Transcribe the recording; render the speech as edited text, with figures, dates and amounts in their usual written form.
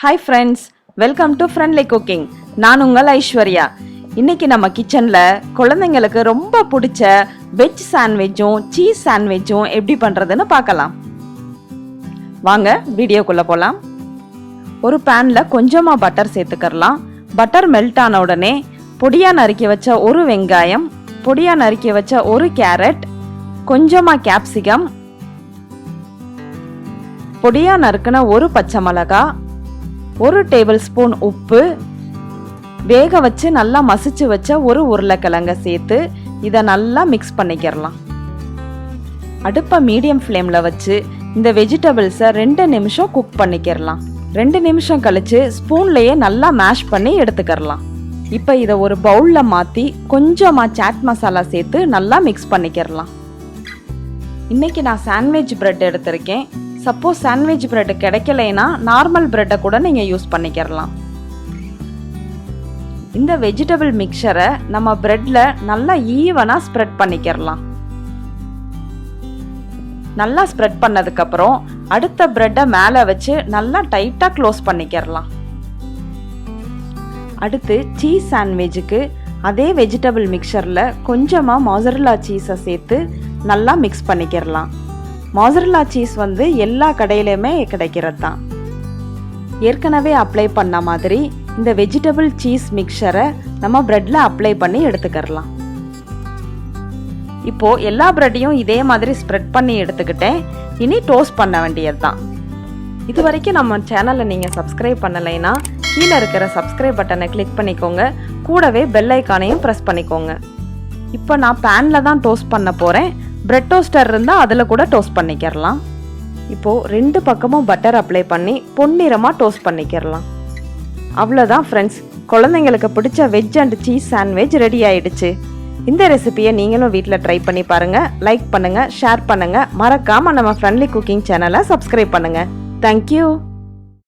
Hi friends, welcome to Friendly Cooking. நான் உங்கள் ஐஸ்வர்யா. இன்னைக்கு நம்ம கிச்சன்ல குழந்தைங்களுக்கு ரொம்ப பிடிச்ச வெஜ் சாண்ட்விச்சும் சீஸ் சாண்ட்விச்சும் எப்படி பண்றதுன்னு பார்க்கலாம். வாங்க வீடியோக்குள்ள போலாம். ஒரு பேன்ல கொஞ்சமா பட்டர் சேர்த்துக்கலாம். பட்டர் மெல்ட் ஆன உடனே பொடியா நறுக்கி வச்ச ஒரு வெங்காயம், பொடியா நறுக்கி வச்ச ஒரு கேரட், கொஞ்சமா கேப்சிகம், பொடியா நறுக்கின ஒரு பச்சை மிளகாய், ஒரு டேபிள் ஸ்பூன் உப்பு, வேக வச்சு நல்லா மசிச்சு வச்ச ஒரு உருளைக்கிழங்க சேர்த்து இதை நல்லா மிக்ஸ் பண்ணிக்கிறலாம். அடுப்பை மீடியம் ஃப்ளேமில் வச்சு இந்த வெஜிடபிள்ஸை 2 நிமிஷம் குக் பண்ணிக்கிறலாம். 2 நிமிஷம் கழிச்சு ஸ்பூன்லேயே நல்லா மேஷ் பண்ணி எடுத்துக்கிறலாம். இப்போ இதை ஒரு பவுலில் மாற்றி கொஞ்சமாக சாட் மசாலா சேர்த்து நல்லா மிக்ஸ் பண்ணிக்கிறலாம். இன்னைக்கு நான் சாண்ட்விச் பிரெட் எடுத்திருக்கேன். சப்போஸ் சாண்ட்விச் பிரெட் கிடைக்கலைன்னா நார்மல் பிரெட்டை கூட நீங்கள் யூஸ் பண்ணிக்கிறலாம். இந்த வெஜிடபிள் மிக்சரை நம்ம பிரெட்ல நல்லா ஈவனாக ஸ்ப்ரெட் பண்ணிக்கிறலாம். நல்லா ஸ்ப்ரெட் பண்ணதுக்கப்புறம் அடுத்த பிரெட்டை மேலே வச்சு நல்லா டைட்டாக க்ளோஸ் பண்ணிக்கிறலாம். அடுத்து சீஸ் சாண்ட்விச்சுக்கு அதே வெஜிடபிள் மிக்சரில் கொஞ்சமாக மொசரல்லா சீஸை சேர்த்து நல்லா மிக்ஸ் பண்ணிக்கிறலாம். மொசரல்லா சீஸ் எல்லா கடையிலையுமே கிடைக்கிறது தான். ஏற்கனவே அப்ளை பண்ண மாதிரி இந்த வெஜிடபிள் சீஸ் மிக்சரை நம்ம பிரெட்ல அப்ளை பண்ணி எடுத்துக்கிறலாம். இப்போ எல்லா பிரெட்டையும் இதே மாதிரி ஸ்ப்ரெட் பண்ணி எடுத்துக்கிட்டேன். இனி டோஸ்ட் பண்ண வேண்டியது தான். இது வரைக்கும் நம்ம சேனலை நீங்கள் சப்ஸ்கிரைப் பண்ணலைன்னா கீழே இருக்கிற சப்ஸ்கிரைப் பட்டனை கிளிக் பண்ணிக்கோங்க. கூடவே பெல் ஐக்கானையும் ப்ரெஸ் பண்ணிக்கோங்க. இப்போ நான் பேனில் தான் டோஸ்ட் பண்ண போகிறேன். பிரெட் டோஸ்டர் இருந்தால் அதில் கூட டோஸ்ட் பண்ணிக்கிறலாம். இப்போது 2 பக்கமும் பட்டர் அப்ளை பண்ணி பொன்னிறமாக டோஸ்ட் பண்ணிக்கிறலாம். அவ்வளோதான் ஃப்ரெண்ட்ஸ், குழந்தைங்களுக்கு பிடிச்ச veg and cheese sandwich ready ஆயிடுச்சு. இந்த ரெசிபியை நீங்களும் வீட்டில் ட்ரை பண்ணி பாருங்கள். லைக் பண்ணுங்கள், ஷேர் பண்ணுங்கள். மறக்காமல் நம்ம ஃப்ரெண்ட்லி குக்கிங் சேனலை சப்ஸ்கிரைப் பண்ணுங்கள். தேங்க்யூ.